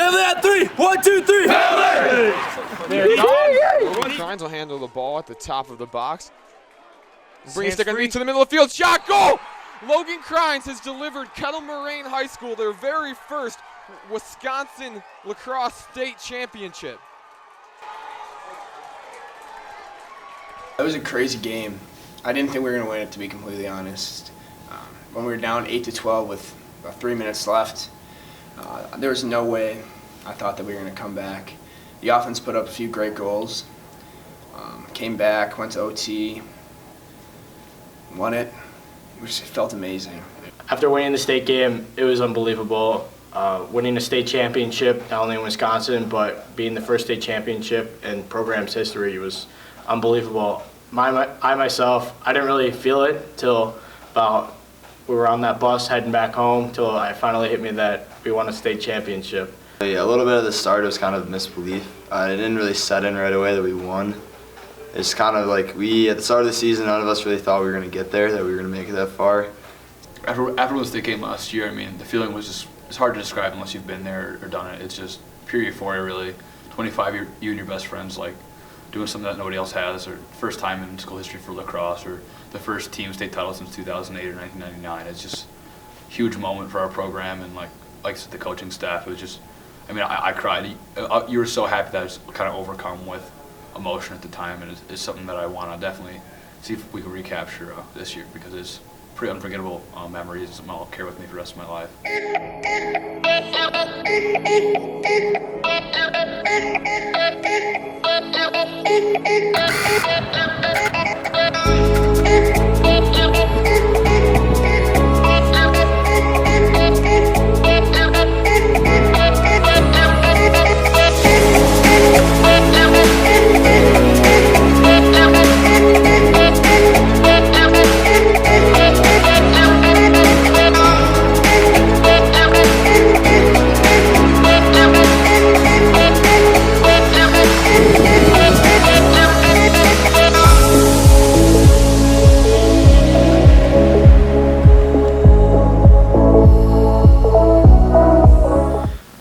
Family at 3. 1, 2, 3. Family! Logan Crines will handle the ball at the top of the box. Bring a stick underneath to the middle of the field. Shot, goal! Logan Crines has delivered Kettle Moraine High School their very first Wisconsin Lacrosse State Championship. It was a crazy game. I didn't think we were going to win it, to be completely honest. When we were down 8-12 with about 3 minutes left, there was no way I thought that we were going to come back. The offense put up a few great goals, came back, went to OT, won it. It just felt amazing. After winning the state game, it was unbelievable. Winning a state championship, not only in Wisconsin, but being the first state championship in program's history was unbelievable. I myself, I didn't really feel it till about we were on that bus heading back home till it finally hit me that we won a state championship. Yeah, a little bit of the start was kind of misbelief. It didn't really set in right away that we won. It's kind of like at the start of the season, none of us really thought we were going to get there, that we were going to make it that far. After the state game last year, I mean, the feeling was just, it's hard to describe unless you've been there or done it. It's just pure euphoria, really. 25, you and your best friends, like, doing something that nobody else has, or first time in school history for lacrosse, or the first team state title since 2008 or 1999. It's just a huge moment for our program, and like I said, the coaching staff. It was just, I mean, I cried. You were so happy that I was kind of overcome with emotion at the time, and it's something that I want to definitely see if we can recapture this year, because it's pretty unforgettable memories. It's something I'll carry with me for the rest of my life.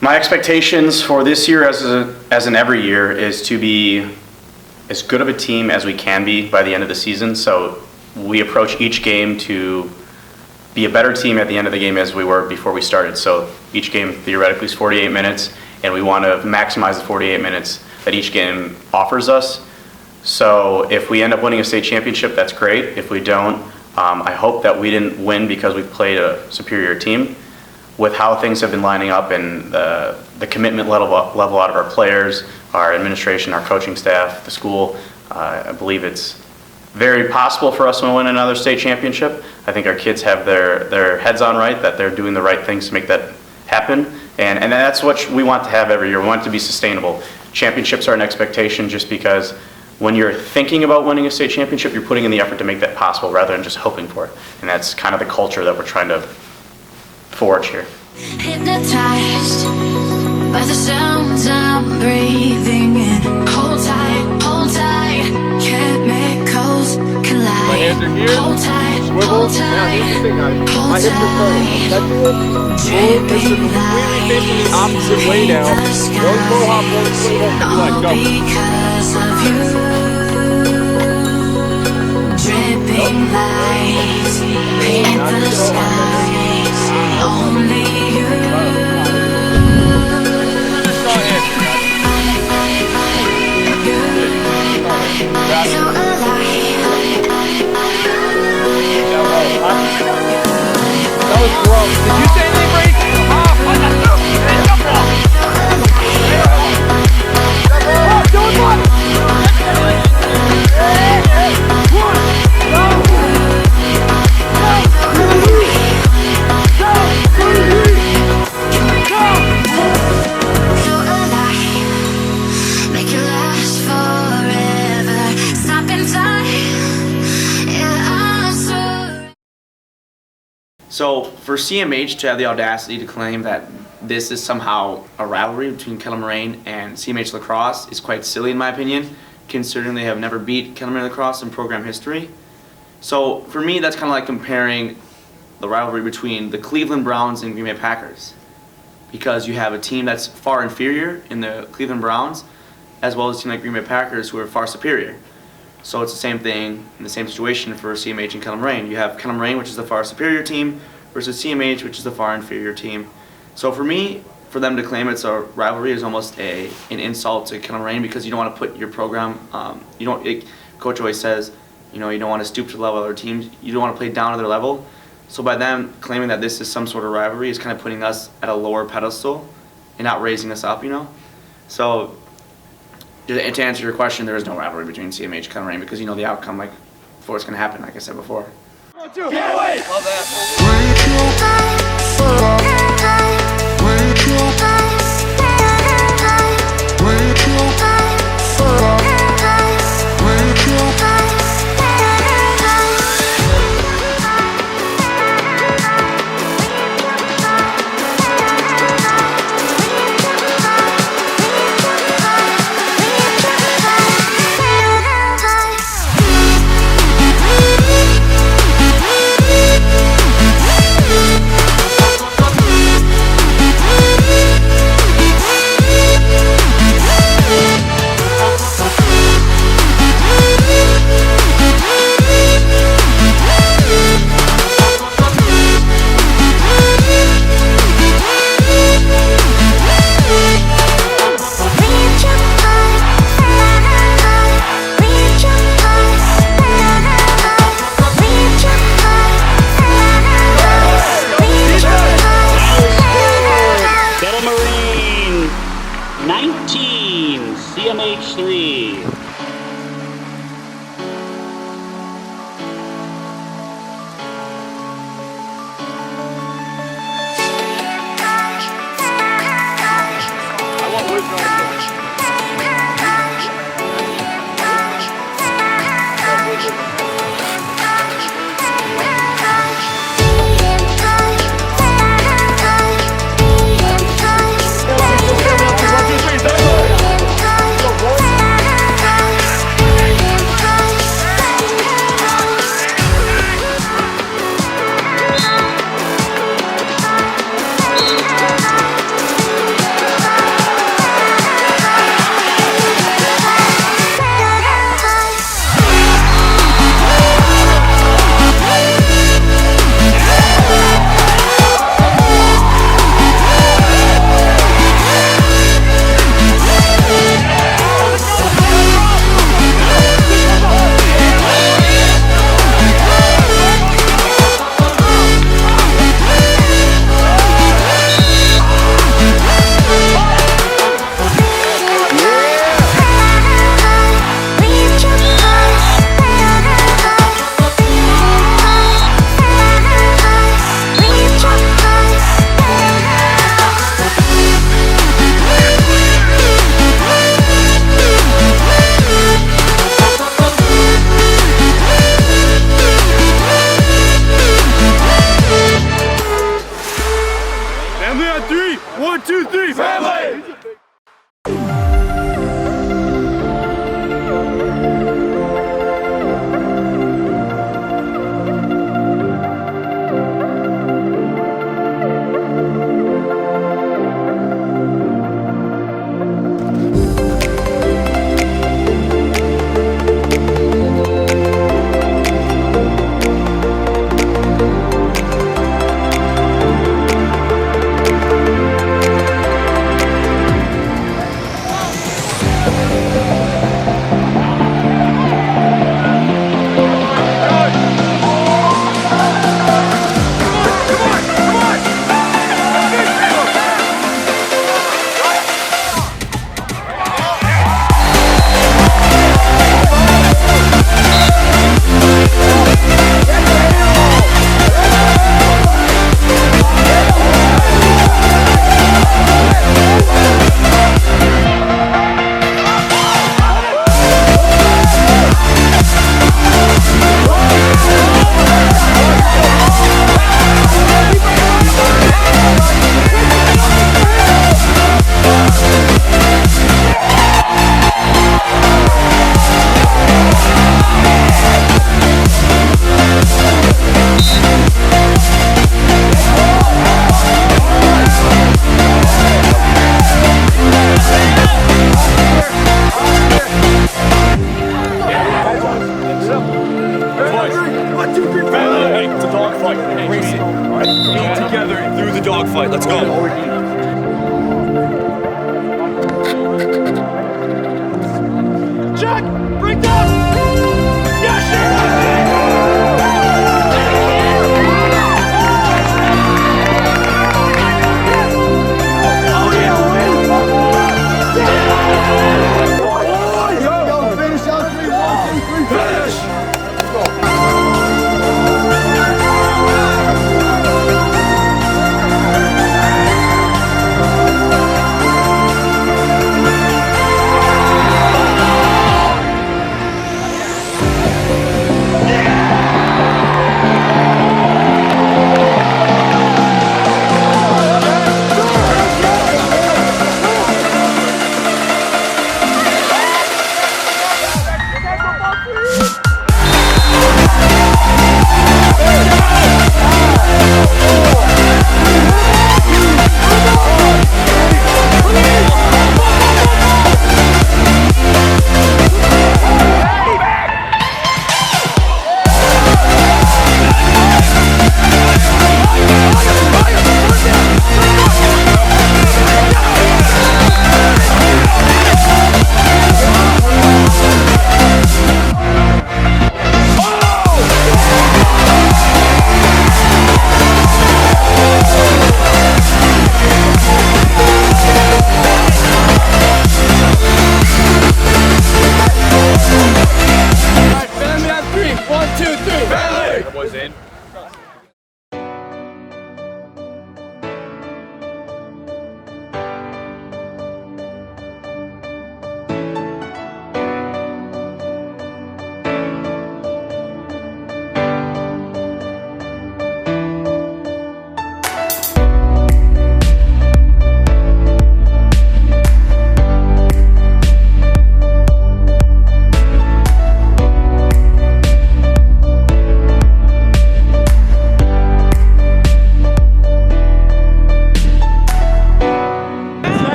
My expectations for this year, as in every year, is to be as good of a team as we can be by the end of the season. So we approach each game to be a better team at the end of the game as we were before we started. So each game theoretically is 48 minutes, and we want to maximize the 48 minutes that each game offers us. So if we end up winning a state championship, that's great. If we don't, I hope that we didn't win because we played a superior team. With how things have been lining up and the commitment level out of our players, our administration, our coaching staff, the school, I believe it's very possible for us to win another state championship. I think our kids have their heads on right, that they're doing the right things to make that happen. And that's what we want to have every year. We want it to be sustainable. Championships are an expectation just because when you're thinking about winning a state championship, you're putting in the effort to make that possible rather than just hoping for it. And that's kind of the culture that we're trying to forge here. Hypnotized by the sounds I'm breathing in. Hold tight, chemicals collide. My hands are here. Hold tight, Swivel. Now here's the thing, guys. My hips are curving. Touch it. Move. This is completely facing the opposite way now. One full hop, one full hop. You like go. Because of you, dripping lights paint the skies. Only you. So alive. That was gross. Did you say anything, Brady? So for CMH to have the audacity to claim that this is somehow a rivalry between Kettle Moraine and CMH Lacrosse is quite silly in my opinion, considering they have never beat Kettle Moraine Lacrosse in program history. So for me, that's kind of like comparing the rivalry between the Cleveland Browns and Green Bay Packers. because you have a team that's far inferior in the Cleveland Browns, as well as a team like Green Bay Packers who are far superior. So it's the same thing in the same situation for CMH and Kettle Moraine. You have Kettle Moraine, which is the far superior team, versus CMH, which is the far inferior team. So for me, for them to claim it's a rivalry is almost an insult to Kettle Moraine, because you don't want to put your program, Coach always says, you don't want to stoop to the level of other teams. You don't want to play down to their level. So by them claiming that this is some sort of rivalry is kind of putting us at a lower pedestal and not raising us up, So to answer your question, there is no rivalry between CMH and Kettle Moraine, because you know the outcome, like, before it's going to happen, like I said before. Can't wait. Love that. Kettle Moraine 19, CMH 3.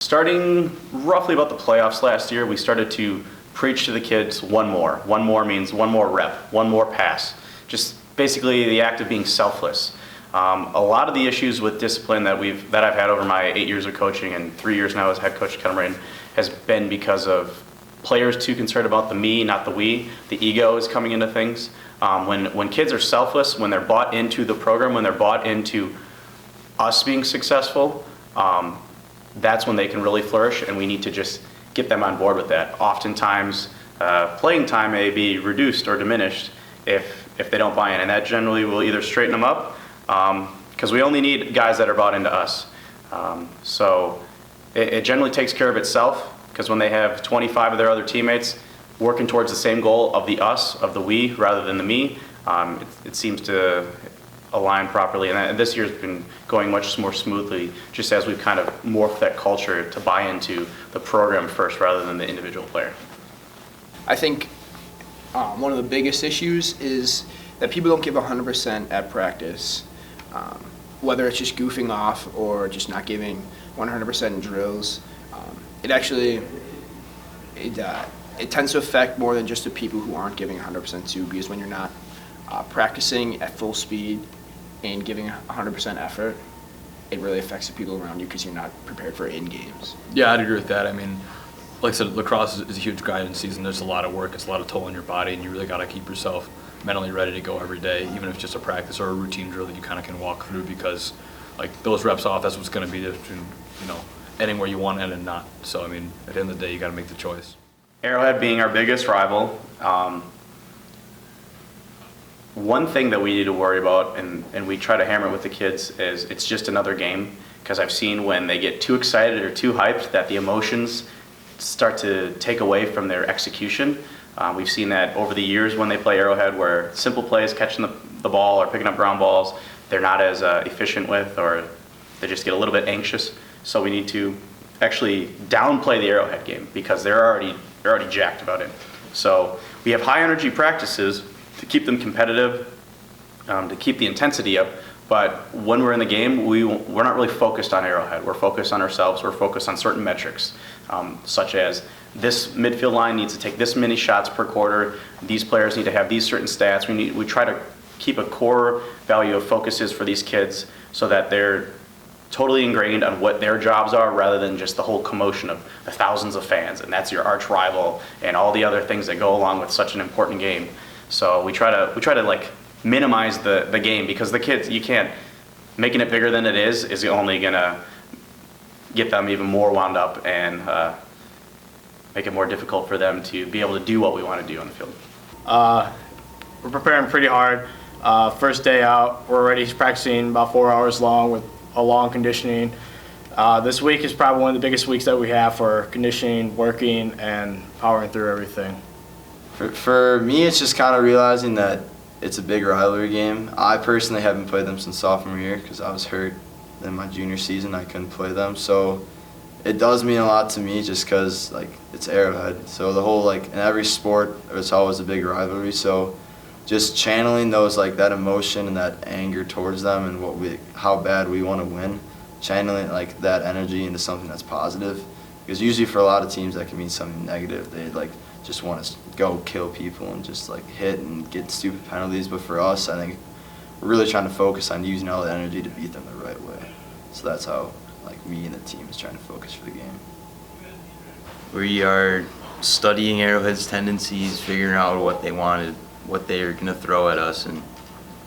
Starting roughly about the playoffs last year, we started to preach to the kids one more. One more means one more rep, one more pass. Just basically the act of being selfless. A lot of the issues with discipline that I've had over my 8 years of coaching and 3 years now as head coach at Kettle Moraine has been because of players too concerned about the me, not the we. The ego is coming into things. When kids are selfless, when they're bought into the program, when they're bought into us being successful, that's when they can really flourish, and we need to just get them on board with that. Oftentimes, playing time may be reduced or diminished if they don't buy in, and that generally will either straighten them up, because we only need guys that are bought into us. So it generally takes care of itself, because when they have 25 of their other teammates working towards the same goal of the us, of the we, rather than the me, it seems to align properly. And this year's been going much more smoothly, just as we've kind of morphed that culture to buy into the program first rather than the individual player. I think one of the biggest issues is that people don't give 100% at practice, whether it's just goofing off or just not giving 100% in drills. It tends to affect more than just the people who aren't giving 100% too, because when you're not practicing at full speed and giving 100% effort, it really affects the people around you because you're not prepared for in games. Yeah, I'd agree with that. I mean, like I said, lacrosse is a huge grinding season. There's a lot of work, it's a lot of toll on your body, and you really got to keep yourself mentally ready to go every day, even if it's just a practice or a routine drill that you kind of can walk through, because like those reps off, that's what's going to be the difference between, you know, ending where you want to end and not. So I mean, at the end of the day, you got to make the choice. Arrowhead being our biggest rival, one thing that we need to worry about, and we try to hammer it with the kids, is it's just another game, because I've seen when they get too excited or too hyped that the emotions start to take away from their execution. We've seen that over the years when they play Arrowhead, where simple plays, catching the ball or picking up ground balls, they're not as efficient with, or they just get a little bit anxious. So we need to actually downplay the Arrowhead game, because they're already jacked about it. So we have high energy practices to keep them competitive, to keep the intensity up, but when we're in the game, we're not really focused on Arrowhead. We're focused on ourselves. We're focused on certain metrics, such as this midfield line needs to take this many shots per quarter. These players need to have these certain stats. We try to keep a core value of focuses for these kids so that they're totally ingrained on what their jobs are rather than just the whole commotion of the thousands of fans, and that's your arch rival and all the other things that go along with such an important game. So we try to like minimize the game, because the kids, you can't, making it bigger than it is only gonna get them even more wound up and make it more difficult for them to be able to do what we want to do on the field. We're preparing pretty hard. First day out, we're already practicing about 4 hours long with a long conditioning. This week is probably one of the biggest weeks that we have for conditioning, working, and powering through everything. For me, it's just kind of realizing that it's a big rivalry game. I personally haven't played them since sophomore year because I was hurt in my junior season. I couldn't play them, so it does mean a lot to me just because like it's Arrowhead. So the whole, like, in every sport, it's always a big rivalry. So just channeling those, like, that emotion and that anger towards them and how bad we want to win, channeling like that energy into something that's positive. Because usually for a lot of teams that can mean something negative. They like just want to go kill people and just like hit and get stupid penalties. But for us, I think we're really trying to focus on using all the energy to beat them the right way. So that's how like me and the team is trying to focus for the game. We are studying Arrowhead's tendencies, figuring out what they wanted, what they're going to throw at us, and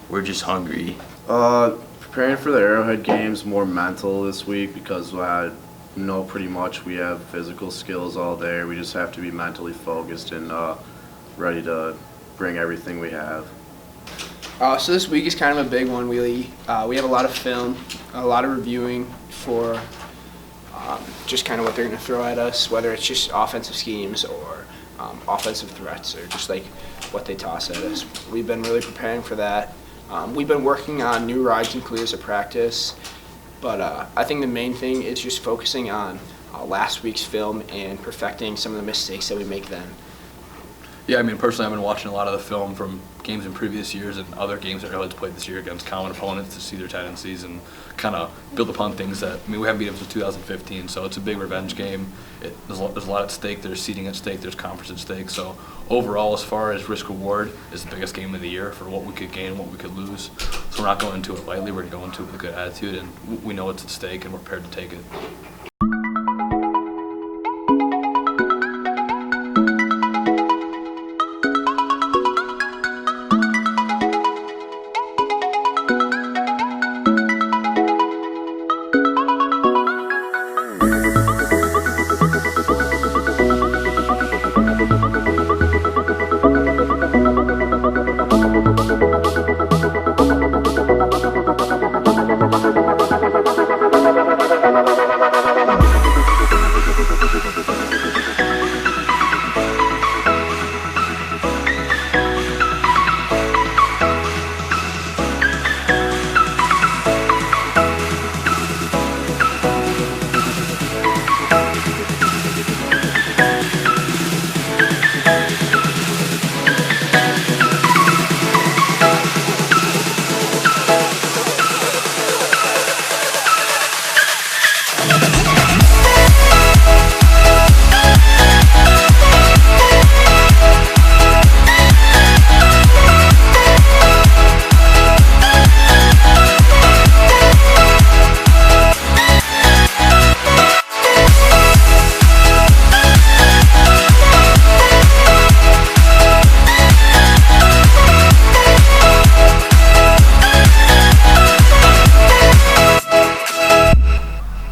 we're just hungry. Preparing for the Arrowhead games, more mental this week because I know pretty much we have physical skills all there. We just have to be mentally focused and ready to bring everything we have. So this week is kind of a big one, really. We have a lot of film, a lot of reviewing for just kind of what they're going to throw at us, whether it's just offensive schemes or offensive threats or just like what they toss at us. We've been really preparing for that. We've been working on new rides and clears of practice, but I think the main thing is just focusing on last week's film and perfecting some of the mistakes that we make then. Yeah, I mean, personally, I've been watching a lot of the film from games in previous years and other games that Arrowhead's played this year against common opponents to see their tendencies and kind of build upon things that, I mean, we haven't beat them since 2015, so it's a big revenge game. There's a lot at stake. There's seeding at stake. There's conference at stake. So overall, as far as risk-reward, is the biggest game of the year for what we could gain and what we could lose. So we're not going into it lightly. We're going to go into it with a good attitude, and we know what's at stake, and we're prepared to take it.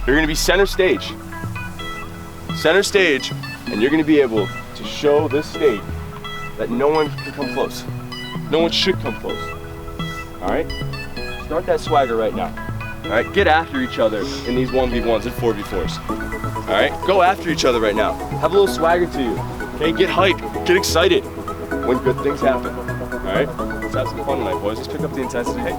You're going to be center stage, and you're going to be able to show this state that no one can come close. No one should come close. All right? Start that swagger right now. All right? Get after each other in these 1v1s and 4v4s. All right? Go after each other right now. Have a little swagger to you. Okay? Get hyped. Get excited when good things happen. All right? Let's have some fun tonight, boys. Let's pick up the intensity. Hey.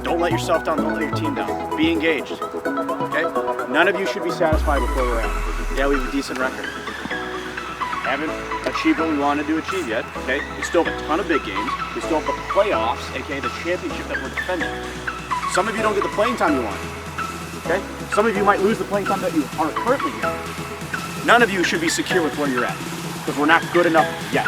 Don't let yourself down, don't let your team down. Be engaged, okay? None of you should be satisfied with where we're at. Yeah, we have a decent record. Haven't achieved what we wanted to achieve yet, okay? We still have a ton of big games. We still have the playoffs, aka the championship that we're defending. Some of you don't get the playing time you want, okay? Some of you might lose the playing time that you are currently getting. None of you should be secure with where you're at, because we're not good enough yet.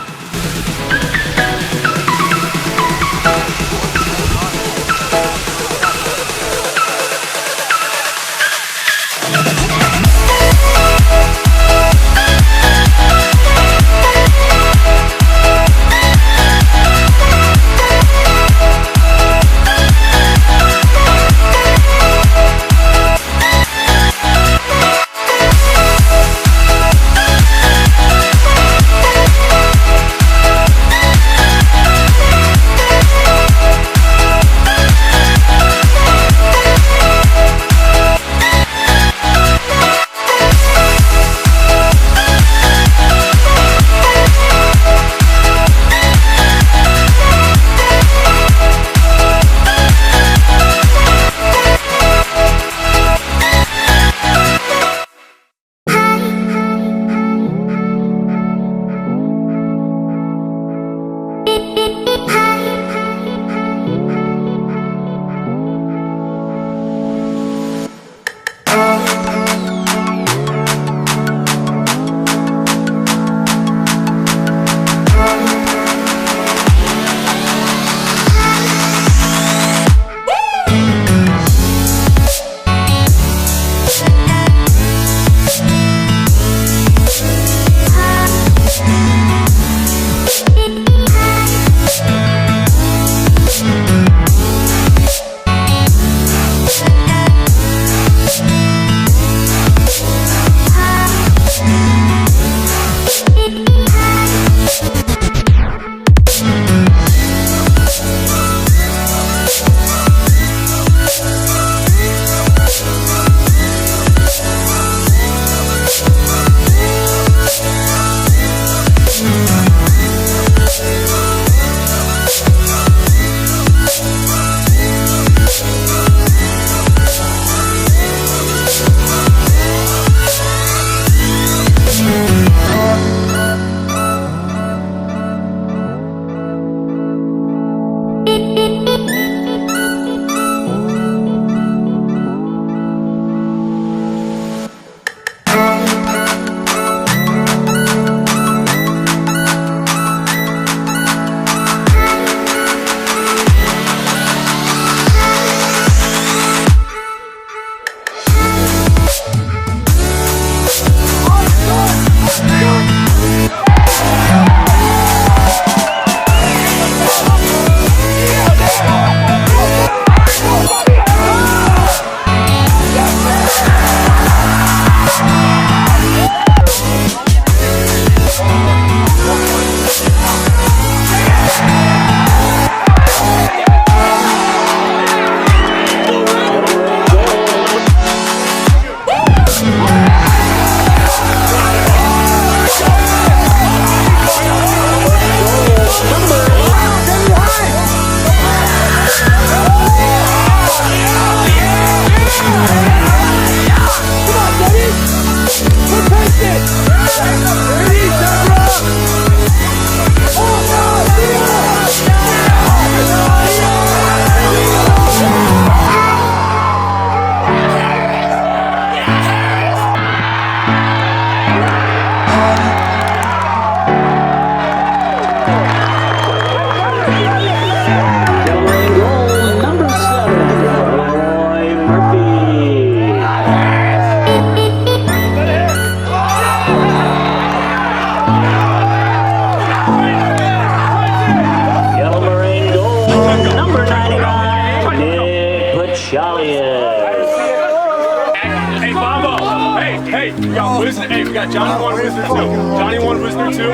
Hey, we got Johnny 1, Whistler 2. Johnny 1, Whistler 2.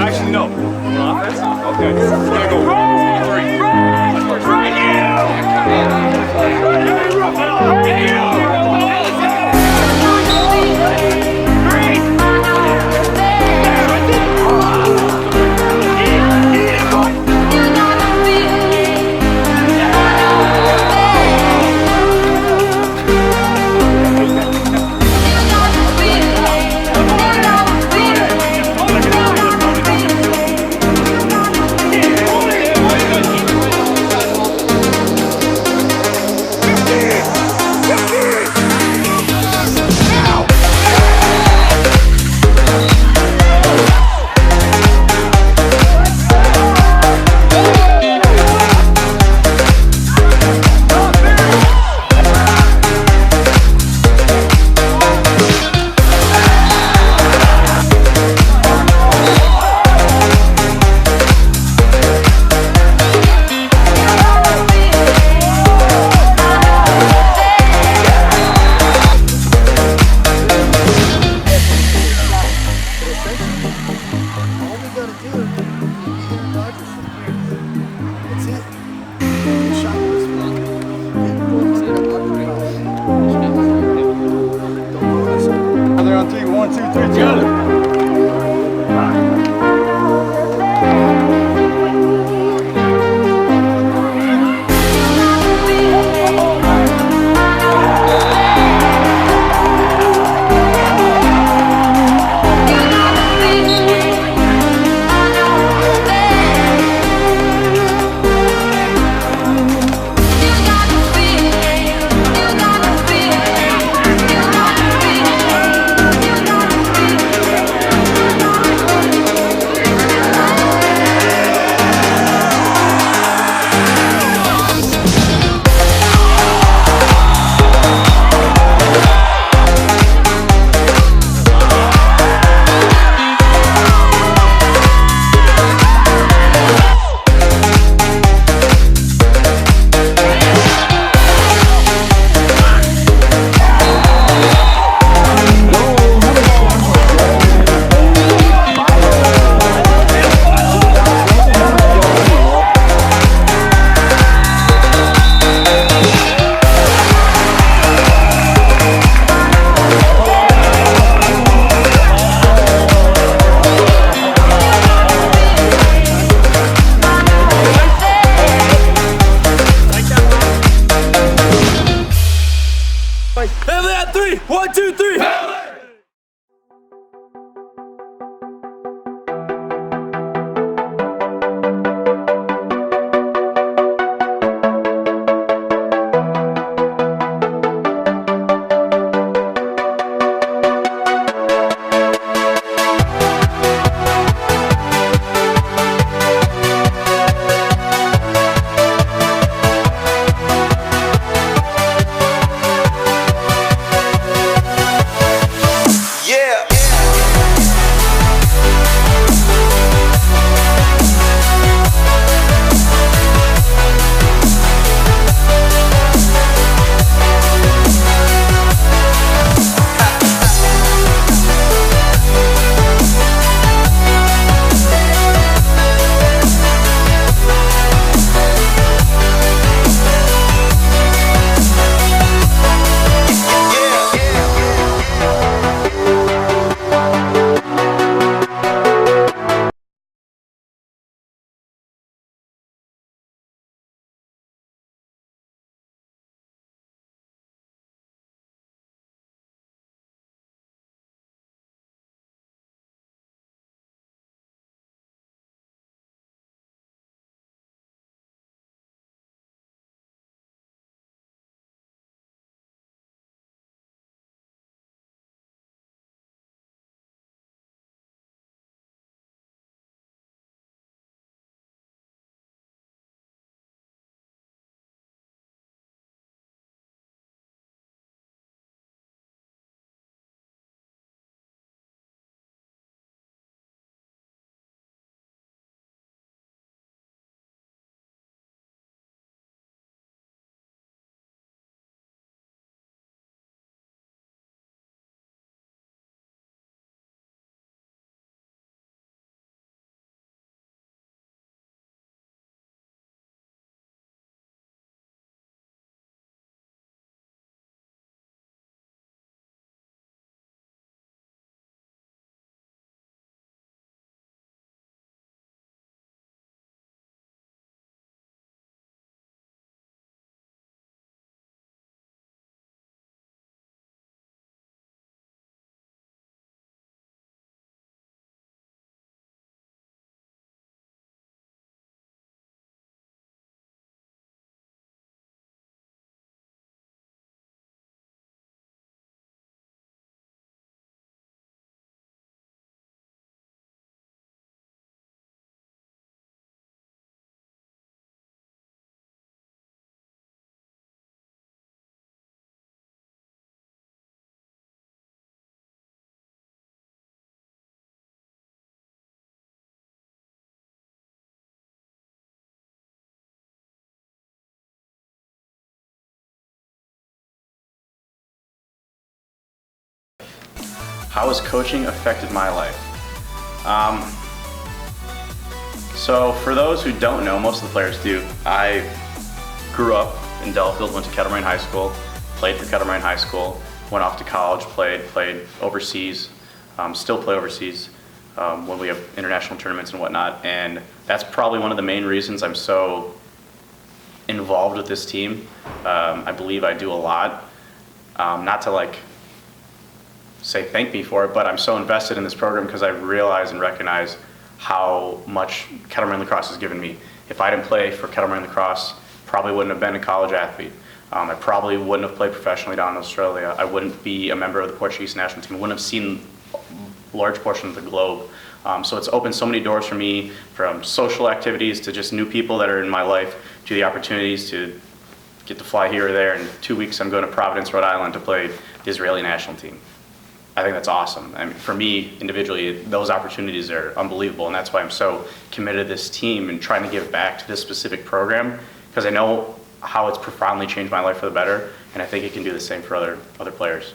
Actually, no. Offense? Okay. We're going to go 3. Yeah. 1, 2, 3, together. Family at 3. 1, 2, 3. Family! How has coaching affected my life? So for those who don't know, most of the players do. I grew up in Delafield, went to Kettle Moraine High School, played for Kettle Moraine High School, went off to college, played overseas. still play overseas when we have international tournaments and whatnot. And that's probably one of the main reasons I'm so involved with this team. I believe I do a lot. Not to like say thank me for it, but I'm so invested in this program because I realize and recognize how much Kettle Moraine Lacrosse has given me. If I didn't play for Kettle Moraine Lacrosse, probably wouldn't have been a college athlete. I probably wouldn't have played professionally down in Australia. I wouldn't be a member of the Portuguese national team. I wouldn't have seen large portions of the globe. So it's opened so many doors for me, from social activities to just new people that are in my life, to the opportunities to get to fly here or there. In 2 weeks, I'm going to Providence, Rhode Island to play the Israeli national team. I think that's awesome. I mean, for me, individually, those opportunities are unbelievable, and that's why I'm so committed to this team and trying to give back to this specific program, because I know how it's profoundly changed my life for the better, and I think it can do the same for other players.